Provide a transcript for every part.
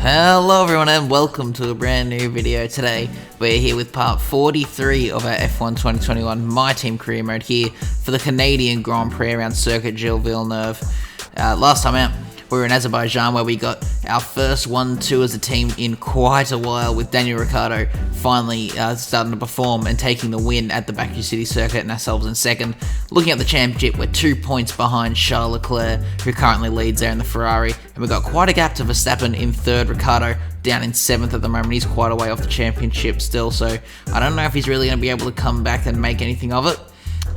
Hello everyone and welcome to a brand new video. Today we're here with part 43 of our F1 2021 MyTeam career mode here for the Canadian Grand Prix around Circuit Gilles Villeneuve. Last time out we were in Azerbaijan where we got our first 1-2 as a team in quite a while, with Daniel Ricciardo finally starting to perform and taking the win at the Baku City circuit and ourselves in second. Looking at the championship, we're 2 points behind Charles Leclerc, who currently leads there in the Ferrari, and we've got quite a gap to Verstappen in third. Ricciardo down in 7th at the moment. He's quite a way off the championship still, so I don't know if he's really going to be able to come back and make anything of it.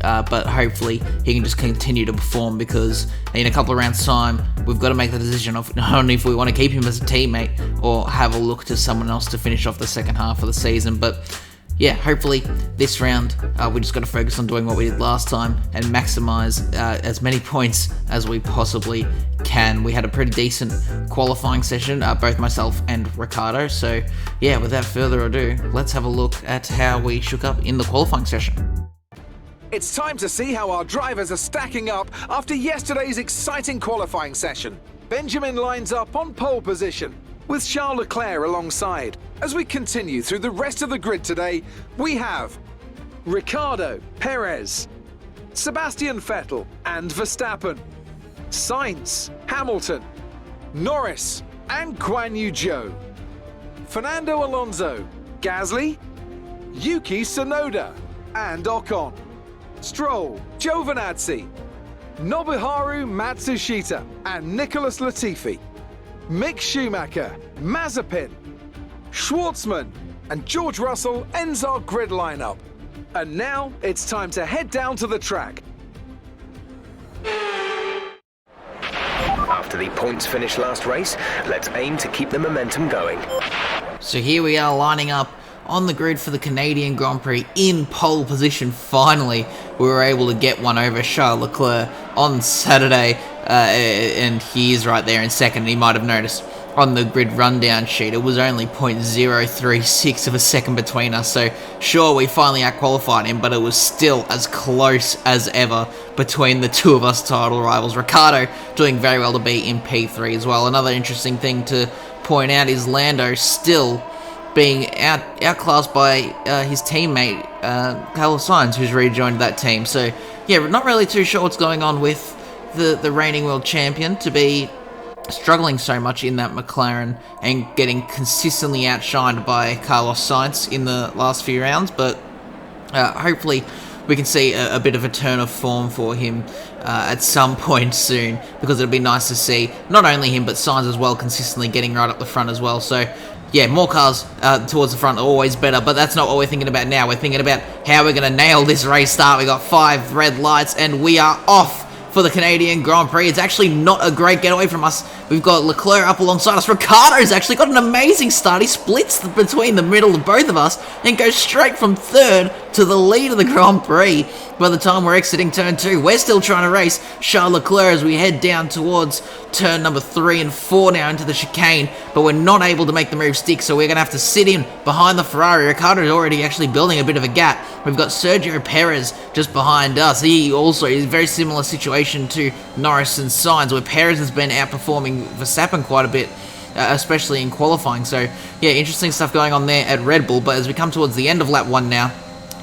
But hopefully he can just continue to perform, because in a couple of rounds time we've got to make the decision of not only if we want to keep him as a teammate or have a look to someone else to finish off the second half of the season. But yeah, hopefully this round we just got to focus on doing what we did last time and maximise as many points as we possibly can. We had a pretty decent qualifying session, both myself and Ricciardo, so yeah, without further ado, let's have a look at how we shook up in the qualifying session. It's time to see how our drivers are stacking up after yesterday's exciting qualifying session. Benjamin lines up on pole position, with Charles Leclerc alongside. As we continue through the rest of the grid today, we have Ricciardo, Perez, Sebastian Vettel and Verstappen, Sainz, Hamilton, Norris and Guan Yu Zhou, Fernando Alonso, Gasly, Yuki Tsunoda and Ocon, Stroll, Giovinazzi, Nobuharu Matsushita and Nicholas Latifi, Mick Schumacher, Mazepin, Schwartzman and George Russell ends our grid lineup. And now it's time to head down to the track. After the points finish last race, let's aim to keep the momentum going. So here we are lining up on the grid for the Canadian Grand Prix in pole position. Finally, we were able to get one over Charles Leclerc on Saturday, and he is right there in second. You might have noticed on the grid rundown sheet, it was only 0.036 of a second between us. So sure, we finally out-qualified him, but it was still as close as ever between the two of us title rivals. Ricciardo doing very well to be in P3 as well. Another interesting thing to point out is Lando still being outclassed by his teammate Carlos Sainz, who's rejoined that team. So yeah, we're not really too sure what's going on with the reigning world champion to be struggling so much in that McLaren and getting consistently outshined by Carlos Sainz in the last few rounds. But hopefully we can see a bit of a turn of form for him at some point soon, because it'll be nice to see not only him but Sainz as well consistently getting right up the front as well. So yeah, more cars towards the front are always better, but that's not what we're thinking about now. We're thinking about how we're going to nail this race start. We got 5 red lights and we are off for the Canadian Grand Prix. It's actually not a great getaway from us. We've got Leclerc up alongside us. Ricciardo's actually got an amazing start. He splits between the middle of both of us and goes straight from third to the lead of the Grand Prix. By the time we're exiting turn 2, we're still trying to race Charles Leclerc as we head down towards turn number 3 and 4 now into the chicane, but we're not able to make the move stick, so we're going to have to sit in behind the Ferrari. Ricciardo is already actually building a bit of a gap. We've got Sergio Perez just behind us. He also is a very similar situation to Norris and Sainz, where Perez has been outperforming Verstappen quite a bit, especially in qualifying. So yeah, interesting stuff going on there at Red Bull. But as we come towards the end of lap 1 now,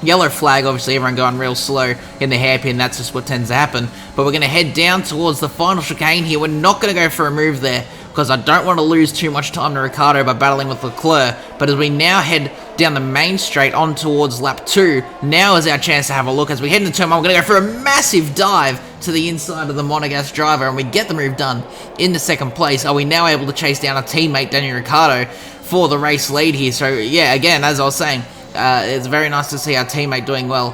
yellow flag, obviously everyone going real slow in the hairpin, that's just what tends to happen. But we're going to head down towards the final chicane here. We're not going to go for a move there, because I don't want to lose too much time to Ricciardo by battling with Leclerc. But as we now head down the main straight on towards lap 2, now is our chance to have a look. As we head into turn 1, we're going to go for a massive dive to the inside of the Monegasque driver, and we get the move done into second place. Are we now able to chase down our teammate Daniel Ricciardo for the race lead here? So yeah, again, as I was saying, it's very nice to see our teammate doing well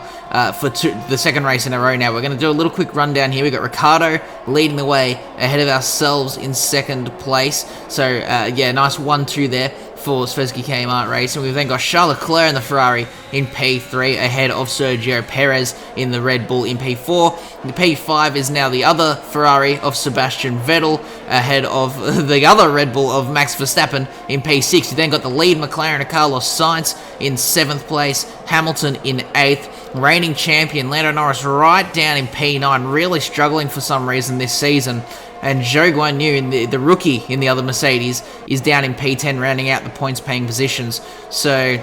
for the second race in a row now. We're going to do a little quick rundown here. We've got Ricciardo leading the way ahead of ourselves in second place. So yeah, nice 1-2 there for Zvezky Kmart Racing. We've then got Charles Leclerc in the Ferrari in P3 ahead of Sergio Perez in the Red Bull in P4. The P5 is now the other Ferrari of Sebastian Vettel ahead of the other Red Bull of Max Verstappen in P6. You then got the lead McLaren of Carlos Sainz in 7th place, Hamilton in 8th, reigning champion Lando Norris right down in P9, really struggling for some reason this season. and Zhou Guanyu, the rookie in the other Mercedes, is down in P10, rounding out the points-paying positions. So,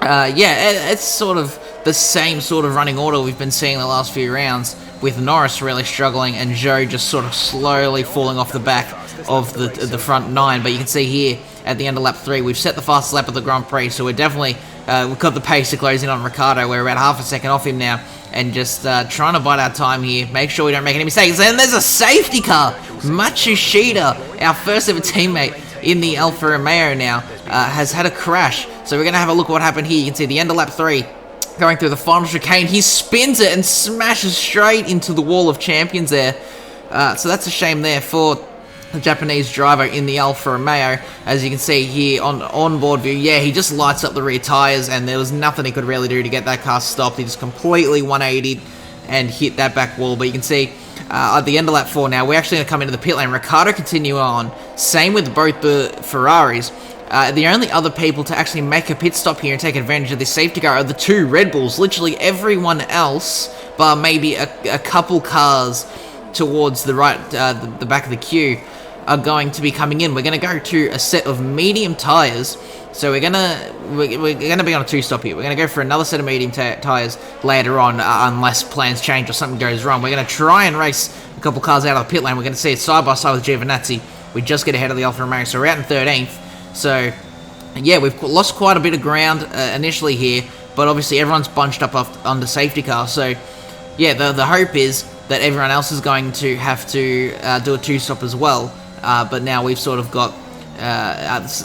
yeah, it's sort of the same sort of running order we've been seeing the last few rounds, with Norris really struggling and Zhou just sort of slowly falling off the back of the front 9. But you can see here at the end of lap 3, we've set the fastest lap of the Grand Prix, so we're definitely, we've got the pace to close in on Ricciardo. We're about half a second off him now, and just trying to bide our time here, make sure we don't make any mistakes. And there's a safety car! Matsushita, our first ever teammate in the Alfa Romeo now, has had a crash. So we're going to have a look at what happened here. You can see the end of lap 3, going through the final chicane. He spins it and smashes straight into the wall of champions there. So that's a shame there for the Japanese driver in the Alfa Romeo. As you can see here on onboard view, yeah, he just lights up the rear tyres, and there was nothing he could really do to get that car stopped. He just completely 180'd and hit that back wall. But you can see at the end of lap 4 now, we're actually going to come into the pit lane. Ricciardo continue on. Same with both the Ferraris. The only other people to actually make a pit stop here and take advantage of this safety car are the 2 Red Bulls. Literally everyone else, but maybe a couple cars towards the right, the back of the queue, are going to be coming in. We're going to go to a set of medium tyres. So we're gonna be on a 2-stop here. We're gonna go for another set of medium tyres later on, unless plans change or something goes wrong. We're gonna try and race a couple cars out of the pit lane. We're gonna see it side by side with Giovinazzi. We just get ahead of the Alfa Romeo, so we're out in 13th. So yeah, we've lost quite a bit of ground initially here, but obviously everyone's bunched up on the safety car. So yeah, the hope is that everyone else is going to have to do a 2-stop as well. But now we've sort of got,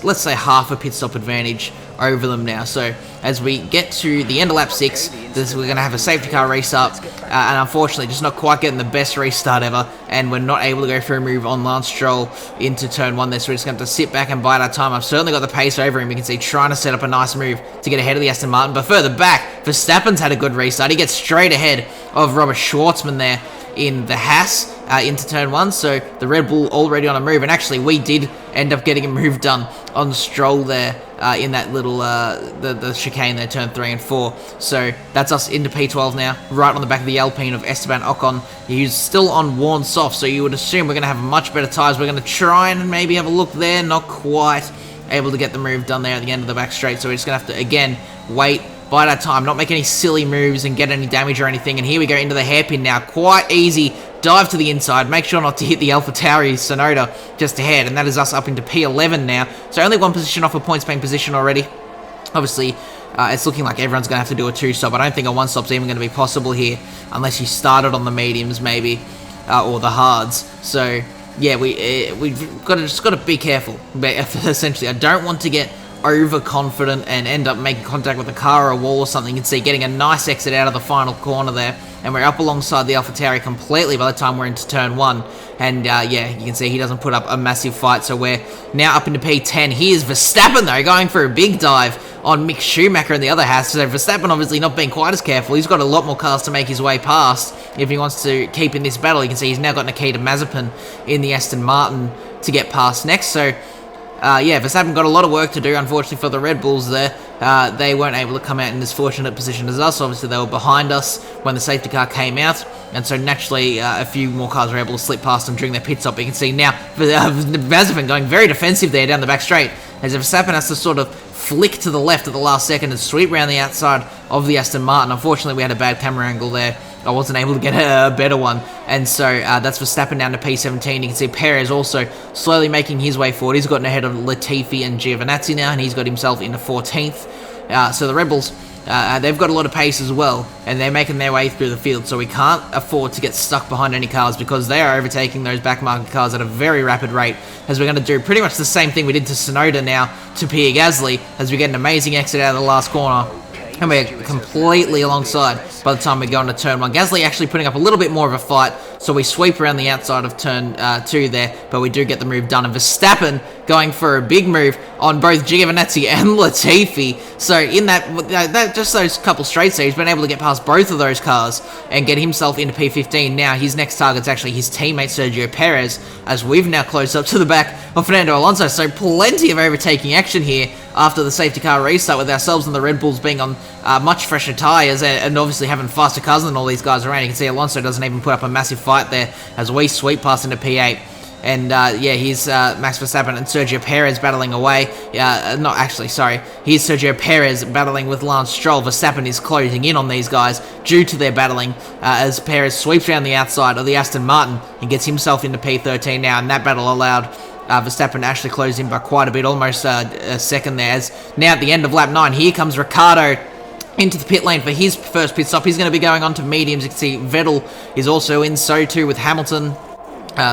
let's say, half a pit stop advantage over them now. So as we get to the end of lap 6, we're going to have a safety car race up, and unfortunately just not quite getting the best restart ever, and we're not able to go for a move on Lance Stroll into turn 1 there, so we're just going to have to sit back and bide our time. I've certainly got the pace over him. You can see trying to set up a nice move to get ahead of the Aston Martin, but further back, Verstappen's had a good restart. He gets straight ahead of Robert Schwartzman there in the Haas into turn 1, so the Red Bull already on a move, and actually we did end up getting a move done on Stroll there in that little the chicane there, turn 3 and 4. So that's us into P12 now, right on the back of the Alpine of Esteban Ocon. He's still on worn soft, so you would assume we're going to have much better tyres. We're going to try and maybe have a look there, not quite able to get the move done there at the end of the back straight, so we're just going to have to, again, wait, bide our time, not make any silly moves and get any damage or anything. And here we go into the hairpin now, quite easy, dive to the inside, make sure not to hit the AlphaTauri Sonoda just ahead, and that is us up into P11 now, so only 1 position off a points paying position already. Obviously it's looking like everyone's going to have to do a 2-stop. I don't think a 1-stop's even going to be possible here, unless you started on the mediums maybe, or the hards. So yeah, we've just got to be careful, essentially. I don't want to get overconfident and end up making contact with a car or a wall or something. You can see getting a nice exit out of the final corner there, and we're up alongside the AlphaTauri completely by the time we're into turn 1. And yeah, you can see he doesn't put up a massive fight, so we're now up into P10. Here's Verstappen though, going for a big dive on Mick Schumacher and the other Haas. So Verstappen obviously not being quite as careful. He's got a lot more cars to make his way past if he wants to keep in this battle. You can see he's now got Nikita Mazepin in the Aston Martin to get past next. So yeah, Verstappen got a lot of work to do, unfortunately, for the Red Bulls there. They weren't able to come out in as fortunate position as us. Obviously, they were behind us when the safety car came out, and so naturally, a few more cars were able to slip past them during their pit stop. But you can see now, Mazepin going very defensive there down the back straight, as Verstappen has to sort of flick to the left at the last second and sweep around the outside of the Aston Martin. Unfortunately, we had a bad camera angle there. I wasn't able to get a better one, and so that's Verstappen down to P17. You can see Perez also slowly making his way forward. He's gotten ahead of Latifi and Giovinazzi now, and he's got himself into 14th. So the Red Bulls, they've got a lot of pace as well, and they're making their way through the field, so we can't afford to get stuck behind any cars, because they are overtaking those backmarket cars at a very rapid rate, as we're going to do pretty much the same thing we did to Sonoda now to Pierre Gasly, as we get an amazing exit out of the last corner. And we're completely alongside by the time we go into turn 1. Gasly actually putting up a little bit more of a fight, so we sweep around the outside of turn 2 there, but we do get the move done. And Verstappen going for a big move on both Giovinazzi and Latifi. So in that just those couple straights there, he's been able to get past both of those cars and get himself into P15. Now his next target's actually his teammate Sergio Perez, as we've now closed up to the back of Fernando Alonso. So plenty of overtaking action here after the safety car restart, with ourselves and the Red Bulls being on much fresher tyres and obviously having faster cars than all these guys around. You can see Alonso doesn't even put up a massive fight there as we sweep past into P8. And yeah, here's Max Verstappen and Sergio Perez battling away. Not actually, sorry. Here's Sergio Perez battling with Lance Stroll. Verstappen is closing in on these guys due to their battling as Perez sweeps around the outside of the Aston Martin and gets himself into P13 now. And that battle allowed Verstappen to actually close in by quite a bit, almost a second there. As now at the end of lap 9, here comes Ricciardo into the pit lane for his first pit stop. He's going to be going on to mediums. You can see Vettel is also in, so too with Hamilton.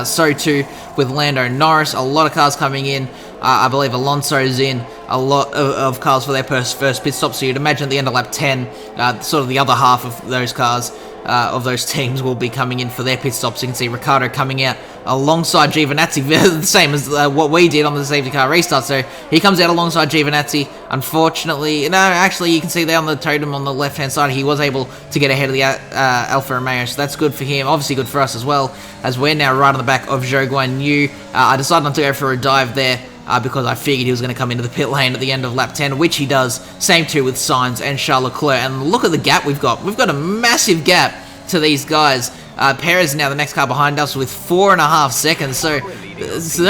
So too with Lando Norris. A lot of cars coming in. I believe Alonso's in. A lot of cars for their first pit stop. So you'd imagine at the end of lap 10, sort of the other half of those cars, of those teams will be coming in for their pit stops. You can see Ricciardo coming out alongside Giovinazzi, the same as what we did on the safety car restart. So he comes out alongside Giovinazzi. Unfortunately, no, actually you can see there on the totem on the left hand side, he was able to get ahead of the Alfa Romeo, so that's good for him, obviously good for us as well, as we're now right on the back of Zhou Guanyu. I decided not to go for a dive there because I figured he was going to come into the pit lane at the end of lap 10, which he does. Same too with Sainz and Charles Leclerc, and look at the gap we've got. We've got a massive gap to these guys. Perez is now the next car behind us with 4.5 seconds, so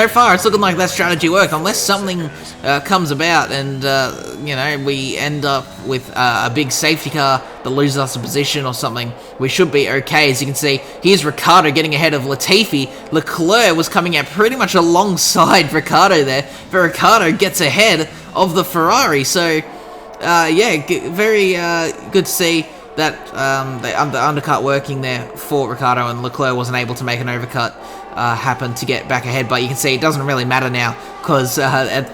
far it's looking like that strategy worked, unless something comes about and you know, we end up with a big safety car that loses us a position or something. We should be okay. As you can see, here's Ricciardo getting ahead of Latifi. Leclerc was coming out pretty much alongside Ricciardo there, but Ricciardo gets ahead of the Ferrari, so yeah, very good to see that the undercut working there for Ricciardo, and Leclerc wasn't able to make an overcut happen to get back ahead. But you can see it doesn't really matter now, because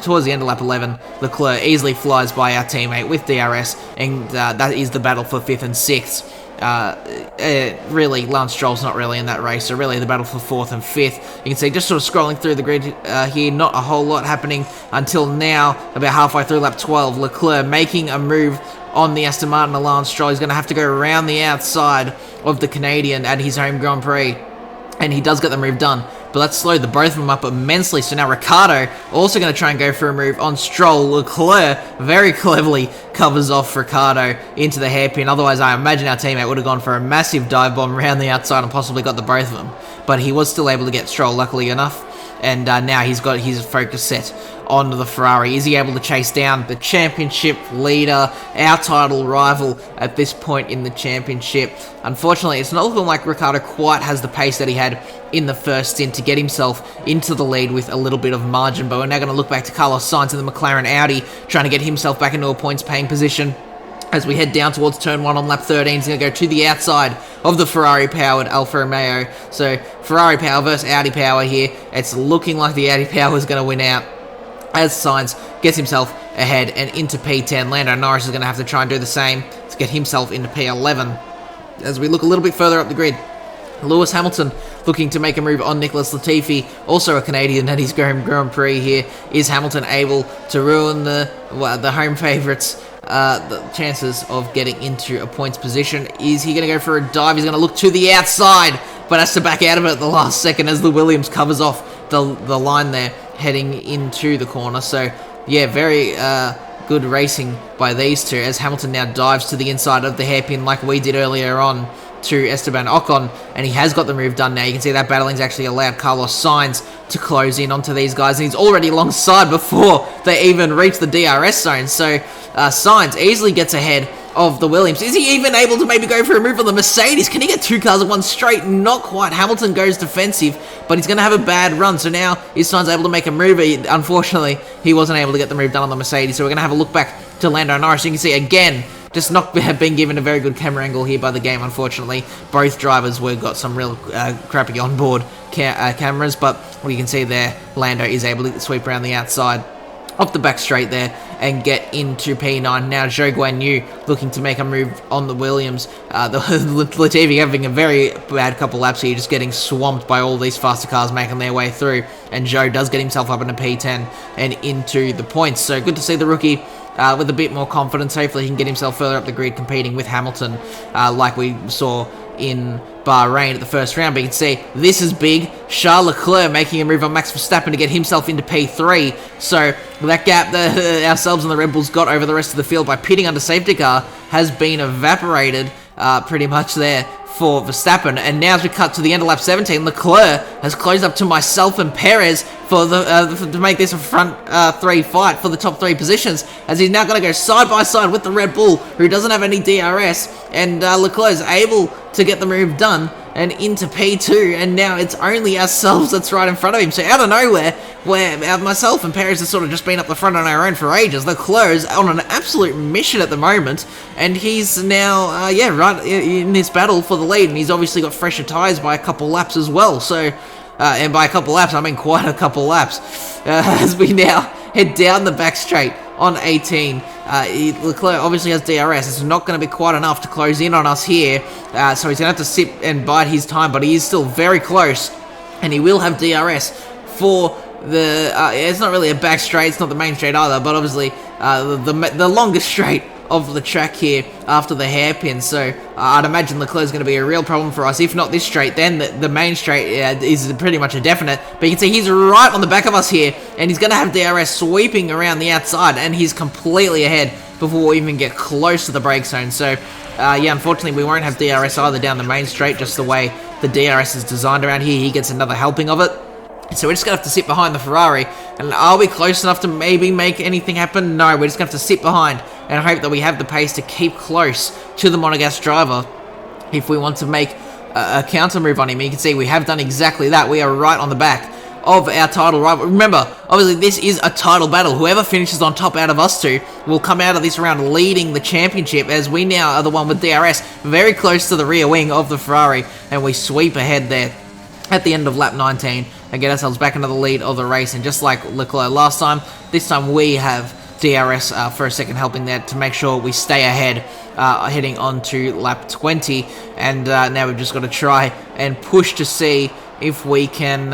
towards the end of lap 11, Leclerc easily flies by our teammate with DRS, and that is the battle for 5th and 6th. Really, Lance Stroll's not really in that race, so really the battle for 4th and 5th. You can see just sort of scrolling through the grid here, not a whole lot happening until now, about halfway through lap 12. Leclerc making a move on the Aston Martin of Lance Stroll. He's going to have to go around the outside of the Canadian at his home Grand Prix, and he does get the move done, but that slowed the both of them up immensely. So now Ricciardo also going to try and go for a move on Stroll. Leclerc very cleverly covers off Ricciardo into the hairpin. Otherwise, I imagine our teammate would have gone for a massive dive bomb around the outside and possibly got the both of them, but he was still able to get Stroll, luckily enough. And now he's got his focus set on the Ferrari. Is he able to chase down the championship leader, our title rival at this point in the championship? Unfortunately, it's not looking like Ricciardo quite has the pace that he had in the first stint to get himself into the lead with a little bit of margin. But we're now going to look back to Carlos Sainz in the McLaren Audi, trying to get himself back into a points-paying position. As we head down towards turn 1 on lap 13, he's going to go to the outside of the Ferrari-powered Alfa Romeo. So, Ferrari power versus Audi power here. It's looking like the Audi power is going to win out, as Sainz gets himself ahead and into P10. Lando Norris is going to have to try and do the same to get himself into P11. As we look a little bit further up the grid, Lewis Hamilton looking to make a move on Nicholas Latifi, also a Canadian at his Grand Prix here. Is Hamilton able to ruin the home favourites' the chances of getting into a points position? Is he going to go for a dive? He's going to look to the outside, but has to back out of it at the last second as the Williams covers off the line there, heading into the corner. So, yeah, very good racing by these two, as Hamilton now dives to the inside of the hairpin like we did earlier on to Esteban Ocon, and he has got the move done now. You can see that battling's actually allowed Carlos Sainz to close in onto these guys, and he's already alongside before they even reach the DRS zone. So Sainz easily gets ahead of the Williams. Is he even able to maybe go for a move on the Mercedes? Can he get two cars at one straight? Not quite. Hamilton goes defensive, but he's going to have a bad run. So now is Sainz able to make a move? Unfortunately, he wasn't able to get the move done on the Mercedes. So we're going to have a look back to Lando Norris. You can see again, just not have been given a very good camera angle here by the game, unfortunately. Both drivers got some real crappy onboard cameras, but we can see there, Lando is able to sweep around the outside off the back straight there and get into P9. Now Zhou Guanyu looking to make a move on the Williams. The Latifi having a very bad couple laps here, just getting swamped by all these faster cars making their way through. And Zhou does get himself up into P10 and into the points. So good to see the rookie with a bit more confidence. Hopefully he can get himself further up the grid competing with Hamilton like we saw in Bahrain at the first round. But you can see this is big. Charles Leclerc making a move on Max Verstappen to get himself into P3. So that gap that ourselves and the Red Bulls got over the rest of the field by pitting under safety car has been evaporated pretty much there for Verstappen. And now as we cut to the end of lap 17, Leclerc has closed up to myself and Perez for to make this a front three fight for the top 3 positions, as he's now going to go side by side with the Red Bull, who doesn't have any DRS, and Leclerc is able to get the move done and into P2, and now it's only ourselves that's right in front of him. So out of nowhere, where myself and Perez have sort of just been up the front on our own for ages, Leclerc is on an absolute mission at the moment, and he's now, right in this battle for the lead, and he's obviously got fresher tyres by a couple laps as well. So, and by a couple laps, I mean quite a couple laps, as we now head down the back straight on 18. Leclerc obviously has DRS. It's not going to be quite enough to close in on us here, so he's going to have to sit and bide his time, but he is still very close, and he will have DRS for the, it's not really a back straight, it's not the main straight either, but obviously the longest straight of the track here after the hairpin. So I'd imagine Leclerc is going to be a real problem for us. If not this straight, then the main straight is pretty much a definite. But you can see he's right on the back of us here, and he's going to have DRS sweeping around the outside, and he's completely ahead before we even get close to the brake zone. So unfortunately we won't have DRS either down the main straight, just the way the DRS is designed around here. He gets another helping of it. So we're just going to have to sit behind the Ferrari. And are we close enough to maybe make anything happen? No, we're just going to have to sit behind and hope that we have the pace to keep close to the Monegasque driver if we want to make a counter move on him. You can see we have done exactly that. We are right on the back of our title rival. Remember, obviously this is a title battle. Whoever finishes on top out of us two will come out of this round leading the championship, as we now are the one with DRS very close to the rear wing of the Ferrari, and we sweep ahead there at the end of lap 19 and get ourselves back into the lead of the race. And just like Leclerc last time, this time we have DRS for a second helping there to make sure we stay ahead heading on to lap 20. And now we've just got to try and push to see if we can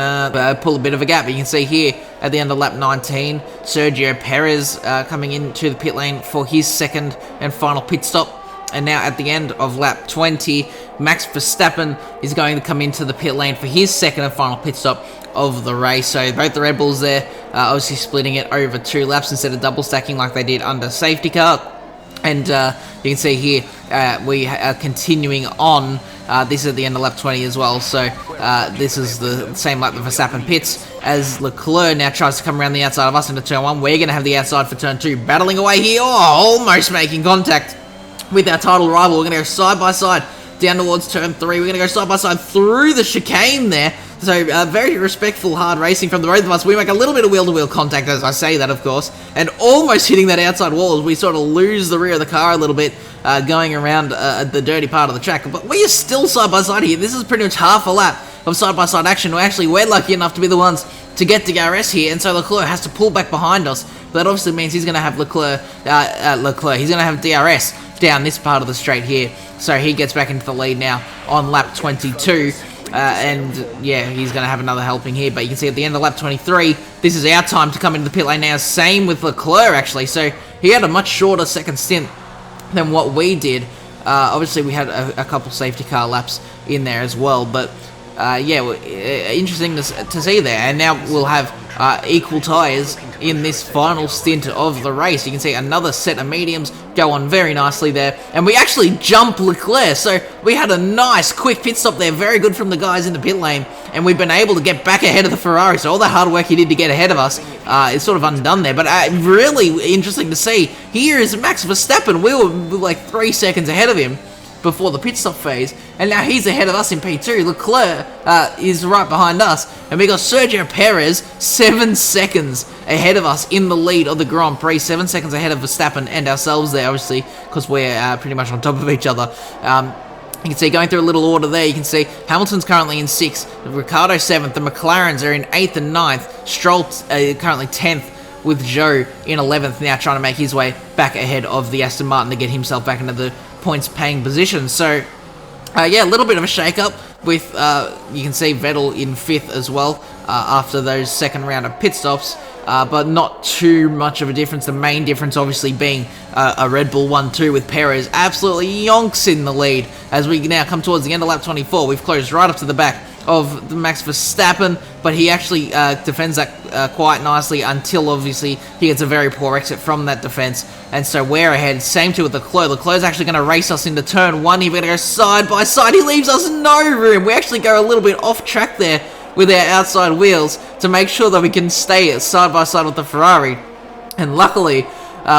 pull a bit of a gap. You can see here at the end of lap 19, Sergio Perez coming into the pit lane for his second and final pit stop. And now at the end of lap 20, Max Verstappen is going to come into the pit lane for his second and final pit stop of the race. So both the Red Bulls there, obviously splitting it over 2 laps instead of double stacking like they did under safety car. And you can see here we are continuing on. This is at the end of lap 20 as well. So this is the same lap that Verstappen pits, as Leclerc now tries to come around the outside of us into turn 1. We're going to have the outside for turn 2. Battling away here. Oh, almost making contact with our title rival. We're going to go side by side down towards turn 3. We're going to go side by side through the chicane there. So very respectful, hard racing from the both of us. We make a little bit of wheel-to-wheel contact as I say that, of course, and almost hitting that outside wall as we sort of lose the rear of the car a little bit going around the dirty part of the track. But we are still side by side here. This is pretty much half a lap of side-by-side action. We're lucky enough to be the ones to get DRS here, and so Leclerc has to pull back behind us. But that obviously means he's going to have he's going to have DRS down this part of the straight here. So he gets back into the lead now on lap 22. And yeah, he's going to have another helping here. But you can see at the end of lap 23, this is our time to come into the pit lane now. Same with Leclerc, actually. So he had a much shorter second stint than what we did. Obviously, we had a couple safety car laps in there as well. But yeah, interesting to see there. And now we'll have equal tyres in this final stint of the race. You can see another set of mediums go on very nicely there, and we actually jump Leclerc, so we had a nice quick pit stop there, very good from the guys in the pit lane, and we've been able to get back ahead of the Ferrari. So all that hard work he did to get ahead of us is sort of undone there. But really interesting to see. Here is Max Verstappen. We were like 3 seconds ahead of him before the pit stop phase, and now he's ahead of us in P2. Leclerc is right behind us, and we got Sergio Perez 7 seconds ahead of us in the lead of the Grand Prix, 7 seconds ahead of Verstappen and ourselves there, obviously, because we're pretty much on top of each other. You can see, going through a little order there, you can see Hamilton's currently in 6th, Ricciardo 7th, the McLarens are in 8th and 9th, Stroll currently 10th, with Zhou in 11th, now trying to make his way back ahead of the Aston Martin to get himself back into the points paying position. So yeah, a little bit of a shake-up with you can see Vettel in 5th as well after those second round of pit stops, but not too much of a difference. The main difference obviously being a Red Bull 1-2 with Perez absolutely yonks in the lead. As we now come towards the end of lap 24, we've closed right up to the back of Max Verstappen, but he actually defends that quite nicely until obviously he gets a very poor exit from that defense, and so we're ahead. Same too with Leclerc. Leclerc's actually going to race us into turn 1. He's going to go side by side. He leaves us no room. We actually go a little bit off track there with our outside wheels to make sure that we can stay side by side with the Ferrari, and luckily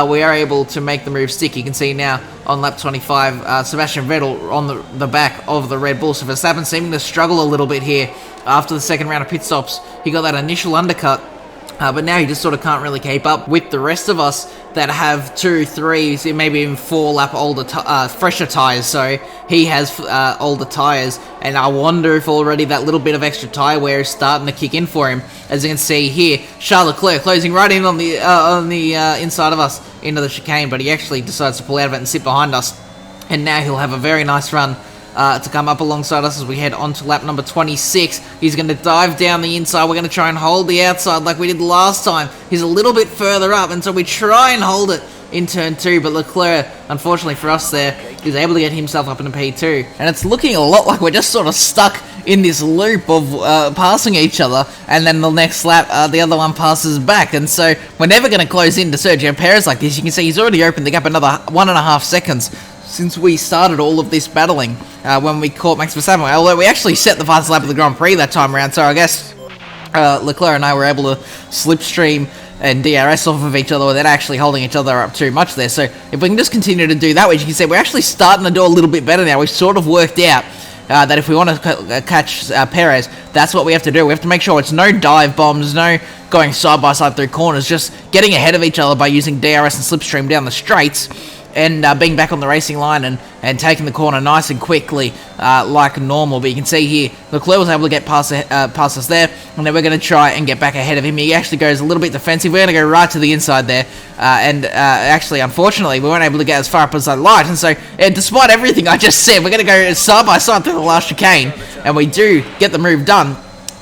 we are able to make the move stick. You can see now on lap 25, Sebastian Vettel on the back of the Red Bull. So Verstappen seeming to struggle a little bit here after the second round of pit stops. He got that initial undercut, but now he just sort of can't really keep up with the rest of us that have 2, 3, maybe even 4 lap older, fresher tyres. So he has older tyres, and I wonder if already that little bit of extra tyre wear is starting to kick in for him. As you can see here, Charles Leclerc closing right in on the inside of us into the chicane, but he actually decides to pull out of it and sit behind us. And now he'll have a very nice run to come up alongside us as we head on to lap number 26. He's going to dive down the inside. We're going to try and hold the outside like we did last time. He's a little bit further up, and so we try and hold it in turn 2, but Leclerc, unfortunately for us there, is able to get himself up into P2. And it's looking a lot like we're just sort of stuck in this loop of passing each other, and then the next lap, the other one passes back. And so we're never going to close into Sergio Perez like this. You can see he's already opened the gap another 1.5 seconds since we started all of this battling when we caught Max Verstappen. Although we actually set the fastest lap of the Grand Prix that time around, so I guess Leclerc and I were able to slipstream and DRS off of each other without actually holding each other up too much there. So if we can just continue to do that, which you can see we're actually starting to do a little bit better now. We've sort of worked out that if we want to catch Perez, that's what we have to do. We have to make sure it's no dive bombs, no going side by side through corners, just getting ahead of each other by using DRS and slipstream down the straights, and being back on the racing line and taking the corner nice and quickly like normal. But you can see here, Leclerc was able to get past us there, and then we're going to try and get back ahead of him. He actually goes a little bit defensive. We're going to go right to the inside there, and actually, unfortunately, we weren't able to get as far up as I'd like. And so, despite everything I just said, we're going to go side by side through the last chicane, and we do get the move done.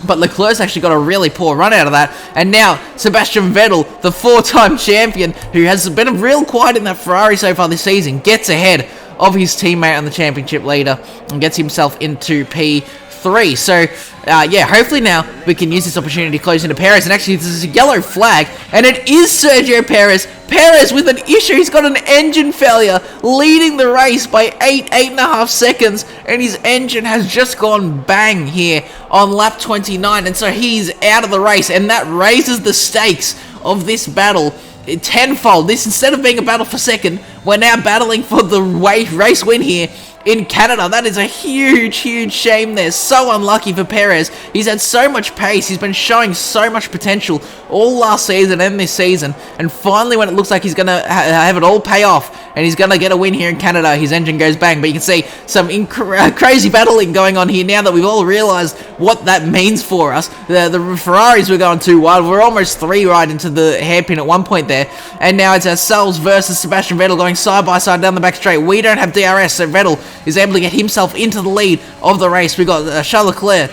But Leclerc's actually got a really poor run out of that. And now, Sebastian Vettel, the 4-time champion, who has been real quiet in that Ferrari so far this season, gets ahead of his teammate and the championship leader and gets himself into P3. So, yeah, hopefully now we can use this opportunity to close into Perez. And actually, this is a yellow flag, and it is Sergio Perez. Perez with an issue. He's got an engine failure, leading the race by 8.5 seconds, and his engine has just gone bang here on lap 29, and so he's out of the race, and that raises the stakes of this battle tenfold. This, instead of being a battle for second, we're now battling for the race win here in Canada. That is a huge, huge shame there. So unlucky for Perez. He's had so much pace. He's been showing so much potential all last season and this season. And finally, when it looks like he's going to have it all pay off and he's going to get a win here in Canada, his engine goes bang. But you can see some crazy battling going on here now that we've all realized what that means for us. The Ferraris were going too wide. We're almost 3 right into the hairpin at one point there. And now it's ourselves versus Sebastian Vettel going side by side down the back straight. We don't have DRS, so Vettel is able to get himself into the lead of the race. We've got Charles Leclerc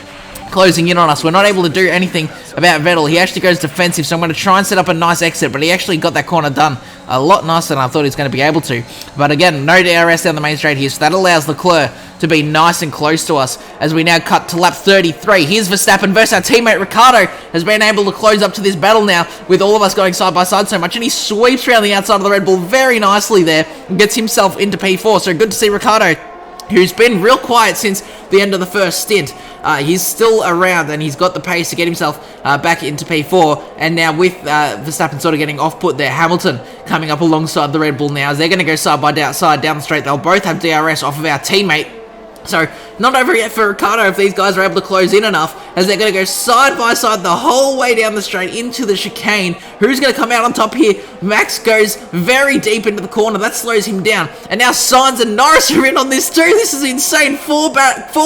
closing in on us. We're not able to do anything about Vettel. He actually goes defensive, so I'm going to try and set up a nice exit, but he actually got that corner done a lot nicer than I thought he was going to be able to. But again, no DRS down the main straight here, so that allows Leclerc to be nice and close to us as we now cut to lap 33. Here's Verstappen versus our teammate Ricciardo, has been able to close up to this battle now with all of us going side by side so much, and he sweeps around the outside of the Red Bull very nicely there and gets himself into P4. So good to see Ricciardo, who's been real quiet since the end of the first stint. He's still around, and he's got the pace to get himself back into P4. And now with Verstappen sort of getting off-put there, Hamilton coming up alongside the Red Bull now as they're going to go side by side down the straight. They'll both have DRS off of our teammate. So, not over yet for Ricciardo if these guys are able to close in enough, as they're going to go side by side the whole way down the straight into the chicane. Who's going to come out on top here? Max goes very deep into the corner. That slows him down. And now Sainz and Norris are in on this too. This is insane. Four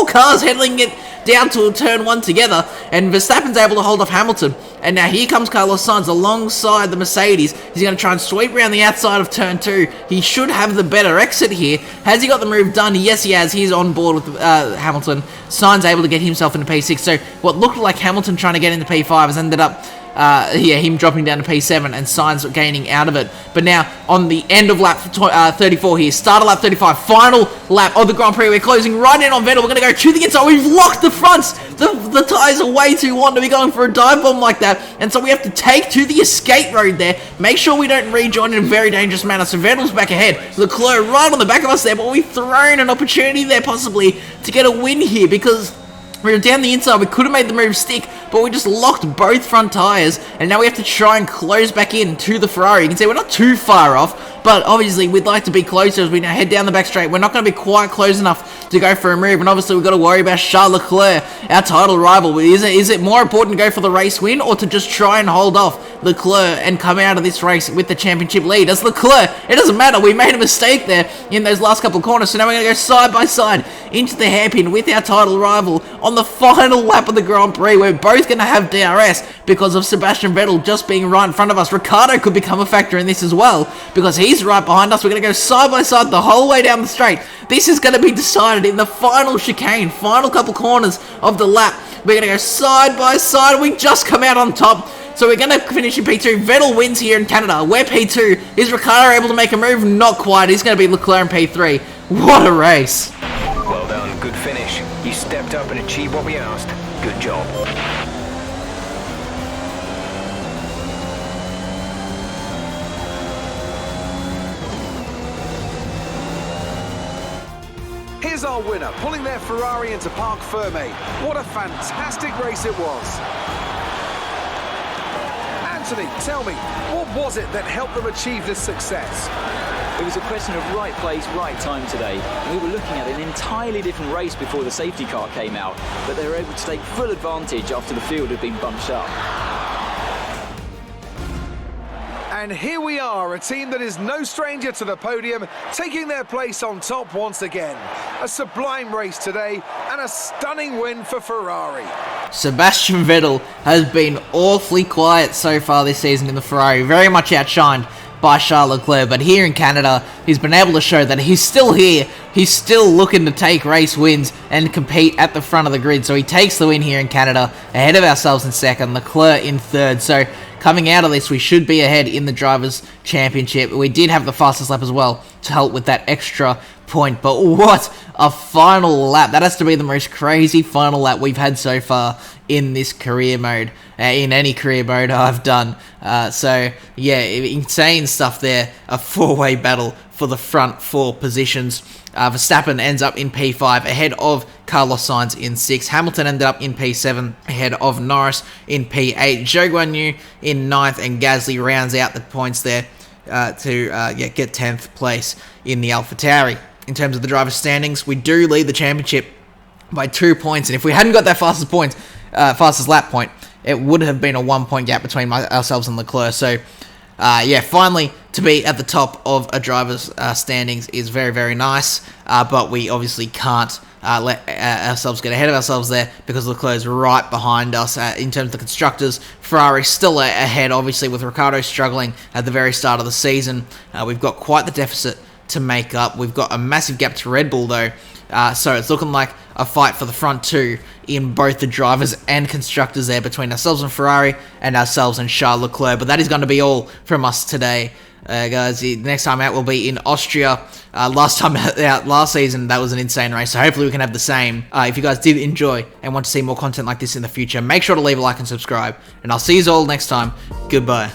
cars handling it down to turn 1 together, and Verstappen's able to hold off Hamilton. And now here comes Carlos Sainz alongside the Mercedes. He's going to try and sweep around the outside of turn 2. He should have the better exit here. Has he got the move done? Yes, he has. He's on board with Hamilton. Sainz able to get himself into P6. So what looked like Hamilton trying to get into P5 has ended up him dropping down to P7 and Sainz gaining out of it. But now on the end of lap 34 here, start of lap 35, final lap of the Grand Prix. We're closing right in on Vettel. We're going to go to the inside. We've locked the fronts. The tyres are way too long to be going for a dive bomb like that, and so we have to take to the escape road there. Make sure we don't rejoin in a very dangerous manner. So Vettel's back ahead. Leclerc right on the back of us there, but we've thrown an opportunity there possibly to get a win here because we were down the inside. We could have made the move stick, but we just locked both front tyres, and now we have to try and close back in to the Ferrari. You can see we're not too far off, but obviously we'd like to be closer as we now head down the back straight. We're not going to be quite close enough to go for a move, and obviously we've got to worry about Charles Leclerc, our title rival. Is it more important to go for the race win or to just try and hold off Leclerc and come out of this race with the championship lead? As Leclerc, it doesn't matter, we made a mistake there in those last couple of corners, so now we're going to go side by side into the hairpin with our title rival on the final lap of the Grand Prix. We're both going to have DRS because of Sebastian Vettel just being right in front of us. Ricciardo could become a factor in this as well because he's right behind us. We're going to go side by side the whole way down the straight. This is going to be decided in the final chicane, final couple corners of the lap. We're going to go side by side. We just come out on top. So we're going to finish in P2. Vettel wins here in Canada. We're P2. Is Ricciardo able to make a move? Not quite. He's going to be Leclerc in P3. What a race. Well done, good finish. You stepped up and achieved what we asked. Good job. Here's our winner, pulling their Ferrari into Parc Fermé. What a fantastic race it was. Anthony, tell me, what was it that helped them achieve this success? It was a question of right place, right time today. We were looking at an entirely different race before the safety car came out, but they were able to take full advantage after the field had been bunched up. And here we are, a team that is no stranger to the podium, taking their place on top once again. A sublime race today, and a stunning win for Ferrari. Sebastian Vettel has been awfully quiet so far this season in the Ferrari, very much outshined by Charles Leclerc, but here in Canada, he's been able to show that he's still here, he's still looking to take race wins and compete at the front of the grid. So he takes the win here in Canada, ahead of ourselves in second, Leclerc in third. So coming out of this, we should be ahead in the Drivers' Championship. We did have the fastest lap as well to help with that extra point, but what a final lap. That has to be the most crazy final lap we've had so far in this career mode, in any career mode I've done. So yeah, insane stuff there. A four-way battle for the front four positions. Verstappen ends up in P5 ahead of Carlos Sainz in 6. Hamilton ended up in P7 ahead of Norris in P8. Zhou Guanyu in 9th, and Gasly rounds out the points there to get 10th place in the AlphaTauri. In terms of the driver's standings, we do lead the championship by 2 points, and if we hadn't got that fastest lap point, it would have been a 1 point gap between ourselves and Leclerc. So finally to be at the top of a driver's standings is very, very nice, but we obviously can't let ourselves get ahead of ourselves there because Leclerc is right behind us. In terms of the constructors, Ferrari still ahead, obviously, with Ricciardo struggling at the very start of the season. We've got quite the deficit to make up. We've got a massive gap to Red Bull though, so it's looking like a fight for the front two in both the drivers and constructors there between ourselves and Ferrari and ourselves and Charles Leclerc. But that is going to be all from us today, guys. The next time out will be in Austria. Last time out last season, that was an insane race, so hopefully we can have the same. If you guys did enjoy and want to see more content like this in the future, make sure to leave a like and subscribe, and I'll see you all next time. Goodbye.